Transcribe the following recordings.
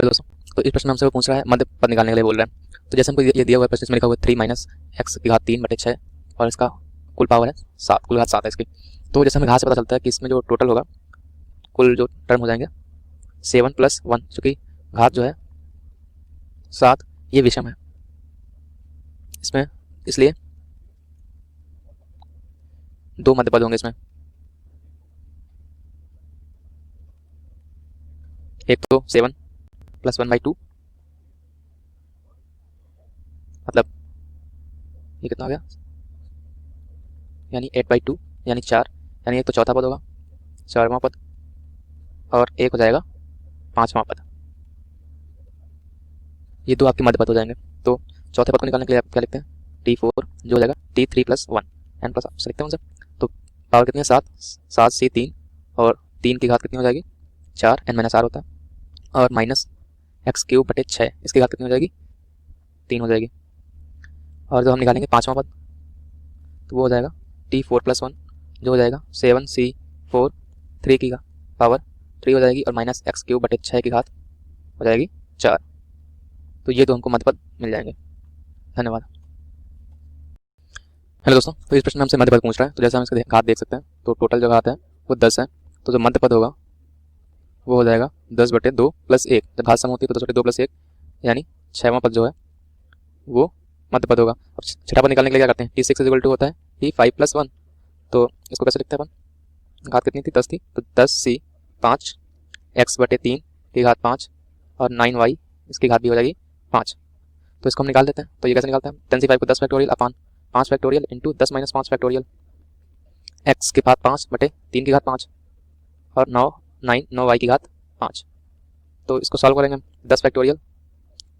Hello दोस्तों, तो इस प्रश्न में हमसे वो पूछ रहा है, मध्य पद निकालने के लिए बोल रहा है। तो जैसे हमको ये दिया हुआ है प्रश्न, इसमें लिखा हुआ है 3 माइनस एक्स की घात 3/6 और इसका कुल पावर है 7, कुल घात 7 है इसकी। तो जैसे हमें घात से पता चलता है कि इसमें जो टोटल होगा, कुल जो टर्म हो जाएंगे 7 + 1, चूँकि घात जो है 7 ये विषम है इसमें, इसलिए 2 मध्य पद होंगे इसमें। एक तो 7 + 1/2, मतलब ये कितना हो गया, यानी 8/2 यानी 4, यानी एक तो चौथा पद होगा 4वां पद और एक हो जाएगा 5वां पद। ये दो आपके मध्य पद हो जाएंगे। तो चौथे पद को निकालने के लिए आप क्या लिखते हैं, T4 जो हो जाएगा T3 + 1 n + आप लिखते हैं सर। तो पावर कितनी है 7, 7 से 3 और 3 की घात कितनी हो जाएगी 4, n - r होता है, और माइनस x³/6 इसकी घात कितनी हो जाएगी 3 हो जाएगी। और जब हम निकालेंगे 5वां पद तो वो हो जाएगा T4 + 1 जो हो जाएगा 7c4, 3 की पावर 3 हो जाएगी और माइनस x³/6 की घात हो जाएगी 4। तो ये दो हमको मध्य पद मिल जाएंगे। धन्यवाद। हेलो दोस्तों, तो इस प्रश्न में हमसे मध्य पद पूछ रहा है। तो जैसे हम इसका घात देख सकते हैं, तो टोटल जो घात है वो 10 है। तो जो मध्य पद होगा वो हो जाएगा 10/2 + 1। जब घात सम होती है तो 10/2 + 1 यानी 6वां पद जो है वो मध्य पद होगा। अब छठा पद निकालने के लिए क्या करते हैं, T6 = होता है T5 + 1। तो इसको कैसे लिखते हैं अपन, घात कितनी थी 10 थी, तो 10c5 x/3 की घात 5 और 9y इसकी घात भी हो जाएगी 5। तो इसको हम निकाल देते हैं। तो ये कैसे निकालते हैं, 10c5 को 10 फैक्टोरियल अपान 5 फैक्टोरियल इंटू 10 - 5 फैक्टोरियल, x की घात 5/3 की घात 5 और 9y की घात 5। तो इसको सॉल्व करेंगे हम, 10 फैक्टोरियल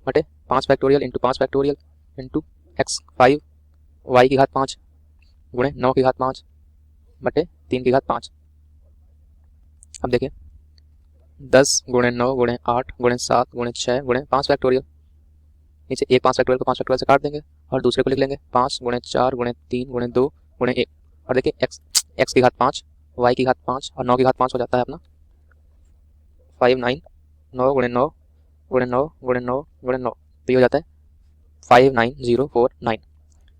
बटे 5 factorial into 5 factorial into x5 y की घात 5 गुणे 9 की घात 5 बटे 3 की घात 5। अब देखिए 10 × 9 × 8 × 7 × 6 × 5 फैक्टोरियल, नीचे एक 5 फैक्टोरियल को 5 फैक्टोरियल से काट देंगे और दूसरे को लिख लेंगे 5 × 4 × 3 × 2 × 1। और देखिए x की घात 5 y की घात 5 और 9 की घात 5 हो जाता है अपना 5 9 9 × 9 × 9 × 9 × 9, तो ये हो जाता है 59049।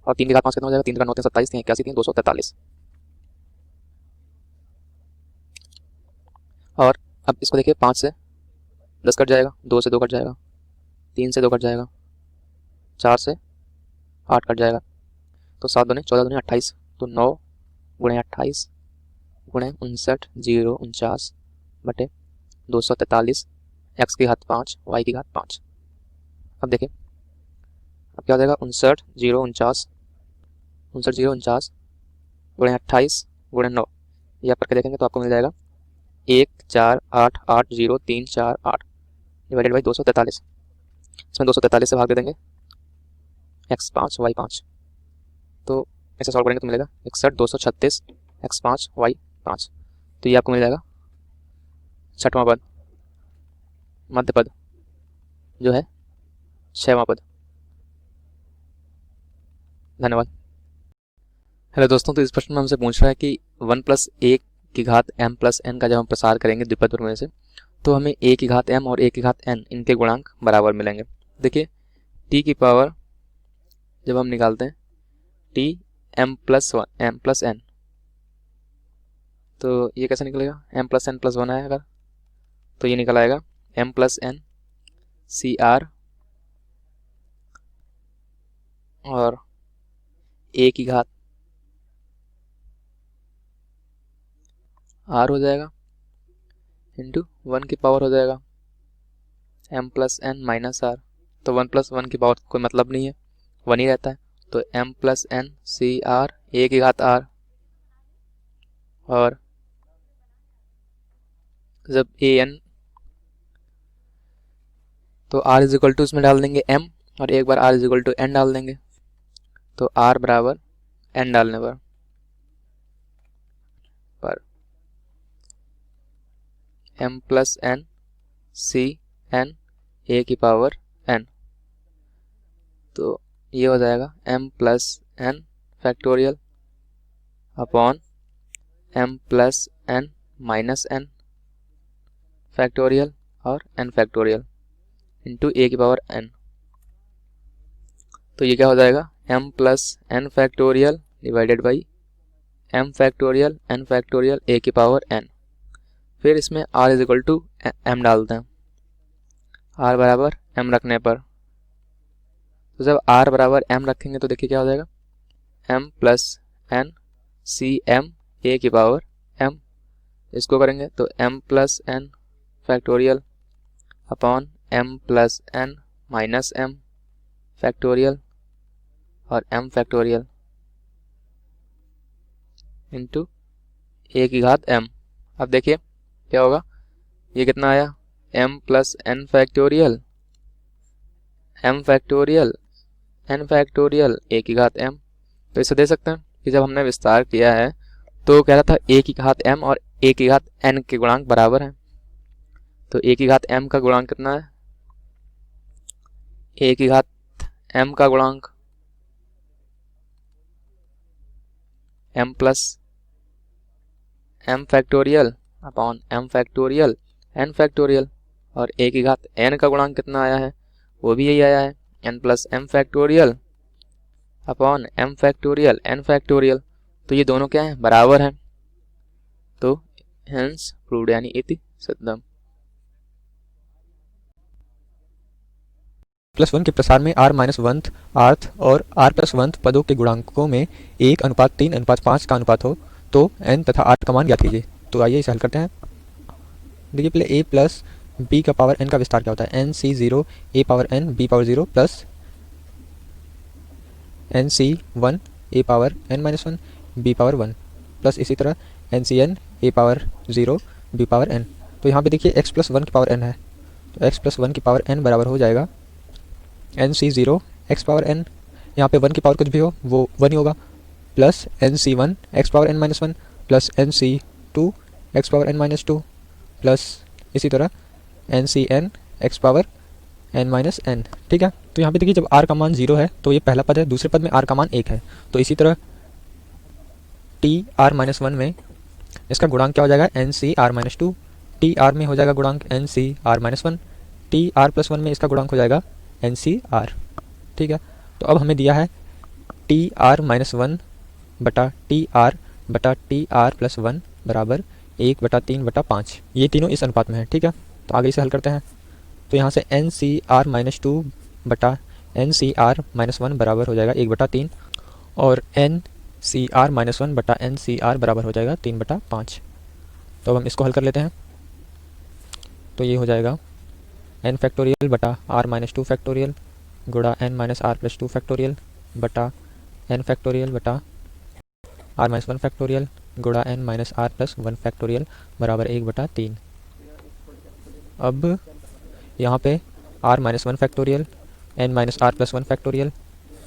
और 3 की घात 5 कितना हो जाएगा, 3 का 9 3 27, 3 81 3 243। और अब इसको देखिए 5 से 10 कट जाएगा, 2 से 2 कट जाएगा, 3 से 2 कट जाएगा, 4 से 8 कट जाएगा, तो 7 दूनी 14 दूनी 28। तो 9 × 28 × 59 0 49 बटे 243, x की घात 5 y की घात 5। अब देखिए अब क्या हो जाएगा, 59 0 49 59 0 49 × 28 × 9, ये आप करके देखेंगे तो आपको मिल जाएगा 1488348 डिवाइडेड बाई 243। इसमें 243 से भाग दे देंगे x5 y5, तो ऐसे सॉल्व करेंगे तो मिलेगा 61 236 x5 y5। तो ये आपको मिल जाएगा छठवां पद, मध्य पद जो है 6वां पद। धन्यवाद। हेलो दोस्तों, तो इस प्रश्न में हमसे पूछ रहा है कि 1 + a की घात m + n का जब हम प्रसार करेंगे द्विपद प्रमेय से, तो हमें a की घात m और a की घात n इनके गुणांक बराबर मिलेंगे। देखिए t की पावर जब हम निकालते हैं t m + n, तो ये कैसे निकलेगा, m + n + 1 है अगर, तो ये निकल आएगा m + n CR और a की घात r हो जाएगा इंटू 1 की पावर हो जाएगा m + n - r। तो 1 + 1 की पावर कोई मतलब नहीं है, 1 ही रहता है। तो m + n CR a की घात r, और जब an तो r = इसमें डाल देंगे m और एक बार r = n डाल देंगे, तो r बराबर n डालने पर m + n CN a की पावर n, तो ये हो जाएगा m + n factorial upon m + n - n factorial और n फैक्टोरियल। इंटू ए की पावर एन। तो ये क्या हो जाएगा, m plus N factorial divided by m factorial n factorial a की पावर n। फिर इसमें r is equal to m डालते हैं, r बराबर m रखने पर, तो जब r बराबर m रखेंगे तो देखिए क्या हो जाएगा, m plus n c m a की पावर m। इसको करेंगे तो m plus N factorial upon m plus n minus m factorial और m फैक्टोरियल इंटू ए की घात m। अब देखिए क्या होगा, ये कितना आया, m plus N factorial m factorial n factorial a की घात m। तो इसे दे सकते हैं कि जब हमने विस्तार किया है तो कह रहा था a की घात m और a की घात n के गुणांक बराबर हैं। तो a की घात m का गुणांक कितना है, a की घात m का गुणांक m plus m factorial upon m factorial n factorial, और a की घात n का गुणांक कितना आया है, वो भी यही आया है, n plus m factorial upon m factorial n factorial. तो ये दोनों क्या हैं, बराबर हैं। तो हेंस प्रूव्ड यानी इति सिद्धम। +1 के प्रसार में r माइनस वंथ आर्थ और r प्लस वंथ पदों के गुणांकों में 1:3:5 का अनुपात हो तो n तथा r का मान ज्ञात कीजिए। तो आइए इसे हल करते हैं। देखिए पहले a प्लस b का पावर n का विस्तार क्या होता है, n c 0 a power n b power 0 plus n c 1 a power n minus 1 b power 1 plus इसी तरह n c n a power 0 b power n। तो यहाँ पे देखिए x प्लस 1 की पावर n है, तो x प्लस 1 की पावर n बराबर हो जाएगा n c 0 x power n, यहाँ पे 1 की पावर कुछ भी हो वो 1 ही होगा, plus n c 1 x power n minus 1 plus n c 2 x power n minus 2 plus इसी तरह n c n x power n minus n. ठीक है, तो यहाँ पे देखिए जब आर का मान 0 है तो ये पहला पद है, दूसरे पद में आर का मान 1 है। तो इसी तरह टी आर माइनस 1 में इसका गुणांक क्या हो जाएगा, n c r minus 2, t r में हो जाएगा गुणांक n c r minus 1, t r plus 1 में इसका गुणांक हो जाएगा एन सी आर। ठीक है, तो अब हमें दिया है टी आर माइनस 1 बटा टी आर प्लस 1 बराबर 1/3/5। ये तीनों इस अनुपात में है। ठीक है, तो आगे इसे हल करते हैं। तो यहाँ से एन सी आर माइनस 2 बटा एन सी आर माइनस 1 बराबर हो जाएगा 1/3 और एन सी आर माइनस 1 बटा एन सी आर बराबर हो जाएगा 3/5। तो अब हम इसको हल कर लेते हैं। तो ये हो जाएगा एन फैक्टोरियल बटा आर माइनस 2 फैक्टोरियल गुणा n minus r plus 2 factorial बटा एन फैक्टोरियल बटा आर माइनस 1 फैक्टोरियल गुणा n minus r plus 1 factorial बराबर 1/3। अब यहाँ पे r minus 1 factorial n minus r plus 1 factorial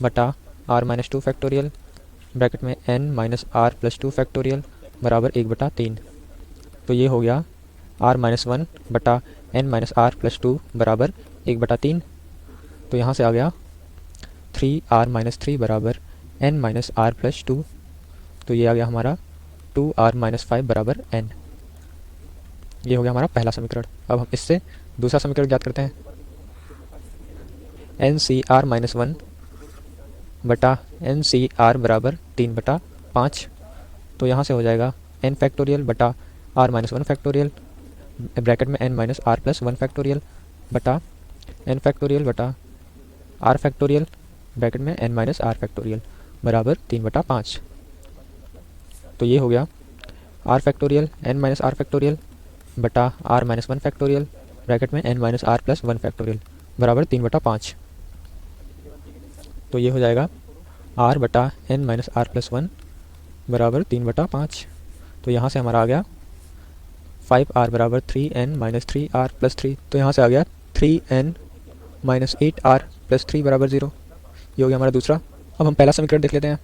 बटा आर माइनस 2 फैक्टोरियल ब्रैकेट में n minus r plus 2 factorial बराबर 1/3। तो ये हो गया आर माइनस 1 बटा एन माइनस आर प्लस 2 बराबर 1/3। तो यहाँ से आ गया 3r माइनस 3 बराबर n माइनस आर प्लस 2। तो ये आ गया हमारा 2r माइनस 5 बराबर n। ये हो गया हमारा पहला समीकरण। अब हम इससे दूसरा समीकरण ज्ञात करते हैं। एन सी आर माइनस 1 बटा एन सी आर बराबर 3/5। तो यहाँ से हो जाएगा n फैक्टोरियल बटा आर माइनस 1 फैक्टोरियल ब्रैकेट में n minus r plus 1 factorial बटा n फैक्टोरियल बटा आर फैक्टोरियल ब्रैकेट में n माइनस आर फैक्टोरियल बराबर 3/5। तो ये हो गया r factorial n minus r factorial बटा आर माइनस 1 फैक्टोरियल ब्रैकेट में n minus r plus 1 factorial बराबर 3/5। तो ये हो जाएगा r बटा n माइनस आर प्लस 1 बराबर 3/5। तो यहाँ से हमारा आ गया 5r बराबर 3n माइनस 3r प्लस 3। तो यहाँ से आ गया 3n माइनस 8r प्लस 3 बराबर 0। ये हो गया हमारा दूसरा। अब हम पहला समीकरण देख लेते हैं।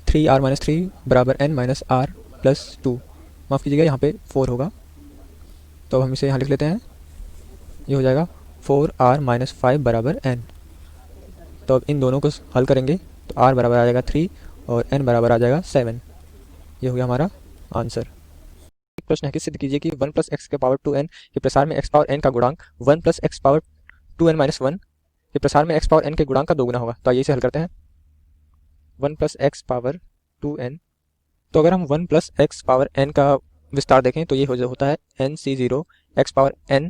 3r माइनस 3 बराबर n माइनस आर प्लस 2, माफ़ कीजिएगा यहाँ पे 4 होगा, तो हम इसे यहाँ लिख लेते हैं। ये हो जाएगा 4r माइनस 5 बराबर n। तो अब इन दोनों को हल करेंगे तो r बराबर आ जाएगा 3 और n बराबर आ जाएगा 7। ये हो गया हमारा आंसर। एक प्रश्न है कि सिद्ध कीजिए कि 1 प्लस एक्स के पावर 2n के प्रसार में x पावर n का गुणांक 1 प्लस एक्स पावर 2n-1 के प्रसार में x पावर n के गुणांक का दोगुना होगा। तो आइए इसे हल करते हैं। 1 प्लस एक्स पावर 2n। तो अगर हम 1 प्लस एक्स पावर n का विस्तार देखें तो ये होता है nc0 x power n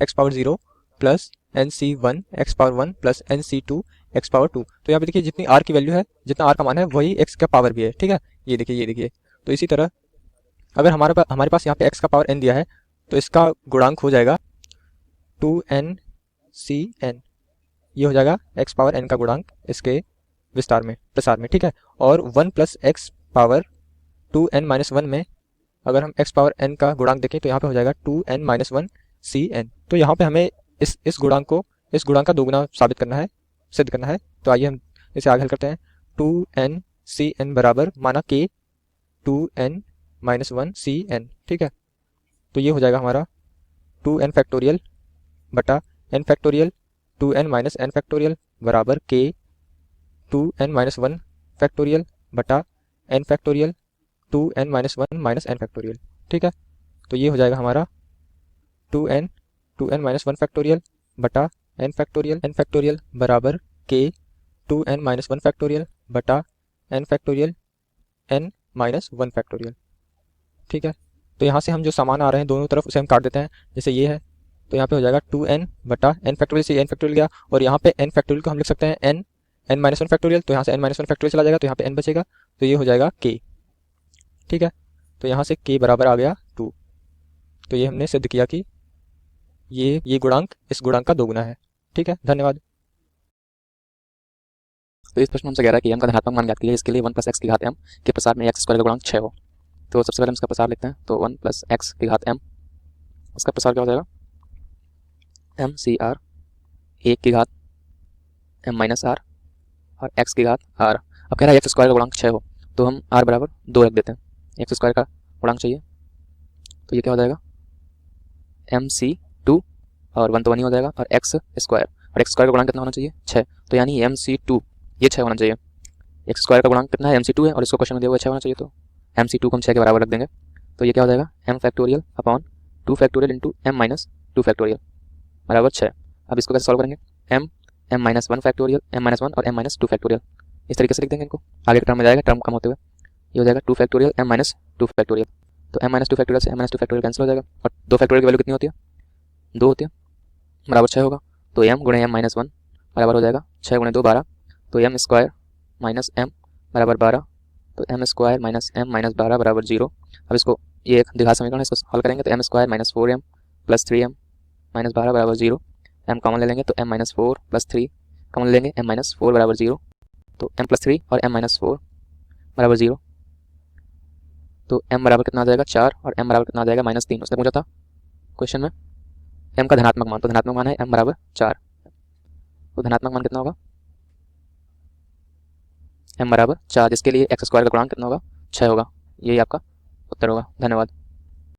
x power 0 plus nc1 x power 1 plus nc2 x power 2। तो यहाँ पे देखिए जितनी r की वैल्यू है, जितना r का मान है, वही x का पावर भी है। ठीक है, ये देखिए। तो इसी तरह अगर हमारे पास यहाँ पे x का पावर n दिया है तो इसका गुणांक हो जाएगा 2ncn। ये हो जाएगा x पावर n का गुणांक इसके विस्तार में, प्रसार में। ठीक है, और 1 प्लस एक्स पावर 2n-1 में अगर हम x पावर n का गुणांक देखें तो यहाँ पे हो जाएगा 2n-1 cn। तो यहाँ पे हमें इस गुणांक का दोगुना साबित करना है, सिद्ध करना है। तो आइए हम इसे आगे हल करते हैं। 2n cn बराबर माना k 2n-1 cn। ठीक है, तो ये हो जाएगा हमारा 2n फैक्टोरियल बटा n factorial 2n n factorial बराबर k 2n-1 फैक्टोरियल बटा n factorial 2n-1 n factorial. ठीक है, तो ये हो जाएगा हमारा 2n-1 फैक्टोरियल बटा n फैक्टोरियल बराबर k 2n-1 फैक्टोरियल बटा n फैक्टोरियल n-1 फैक्टोरियल। ठीक है, तो यहाँ से हम जो सामान आ रहे हैं दोनों तरफ उसे हम काट देते हैं। जैसे ये है तो यहाँ पे हो जाएगा 2n बटा n फैक्टोरियल से n फैक्टोरियल गया, और यहाँ पे n फैक्टोरियल को हम लिख सकते हैं n-1 फैक्टोरियल। तो यहाँ से n-1 फैक्टोरियल चला जाएगा तो यहाँ पे n बचेगा, तो ये हो जाएगा k। ठीक है, तो यहाँ से k बराबर आ गया 2। तो ये हमने सिद्ध किया कि ये गुणांक इस गुणांक का दोगुना है। ठीक है, धन्यवाद। तो इस प्रश्न में हमसे कह रहा है कि m का धनात्मक मान ज्ञात कीजिए, इसके लिए 1 प्लस एक्स की घात m के प्रसार में x स्क्वायर का गुणांक 6 हो। तो सबसे पहले हम इसका प्रसार लिखते हैं। तो 1 प्लस एक्स की घात m, इसका प्रसार क्या हो जाएगा m c r 1 की घात m माइनस r और x की घात r। अब कह रहा है एक्स स्क्वायर का गुणांक 6 हो, तो हम r बराबर 2 रख देते हैं। एक्स स्क्वायर का गुणांक चाहिए, तो ये क्या हो जाएगा mc2 और 1 तो 1 ही हो जाएगा, और x स्क्वायर, और x स्क्वायर का गुणांक कितना होना चाहिए 6, तो यानी mc2 ये 6 होना चाहिए। एक्स स्क्वायर का गुणांक कितना है mc2 है, और इसको क्वेश्चन में दिया हुआ 6 होना चाहिए, तो mc2 को हम 6 के बराबर रख देंगे। तो ये क्या हो जाएगा m factorial upon 2 factorial into m minus 2 factorial बराबर 6। अब इसको कैसे सॉल्व करेंगे, m minus 1 factorial m minus 1 और m माइनस 2 फैक्टोरियल, इस तरीके से लिख देंगे इनको। आगे के टर्म में जाएगा, टर्म कम होते हुए ये हो जाएगा 2 फैक्टोरियल m माइनस 2 फैक्टोरियल। तो m माइनस 2 फैक्टोरियल से m माइनस 2 फैक्टोरियल कैंसिल हो जाएगा, और 2 फैक्टोरियल की वैल्यू कितनी होती है 2 होती है, बराबर 6 होगा। तो m गुणे m माइनस 1 बराबर हो जाएगा 6 गुणे 2 12, तो m स्क्वायर माइनस m बराबर 12, तो m square minus m minus 12 बराबर 0। अब इसको ये एक द्विघात समीकरण है, इसको हल करेंगे तो m square minus 4m plus 3m minus 12 बराबर 0। m कॉमन ले लेंगे तो m माइनस 4 प्लस 3 कॉमन ले लेंगे, m माइनस 4 बराबर 0, तो m प्लस 3 और m माइनस 4 बराबर 0। तो m बराबर कितना आ जाएगा 4 और m बराबर कितना आ जाएगा माइनस 3। उसने पूछा था क्वेश्चन में m का धनात्मक मान, तो धनात्मक मान है m बराबर 4, तो धनात्मक मान कितना होगा m बराबर 4, जिसके लिए एक्स स्क्वायर का गुणांक कितना होगा 6 होगा। यही आपका उत्तर होगा। धन्यवाद।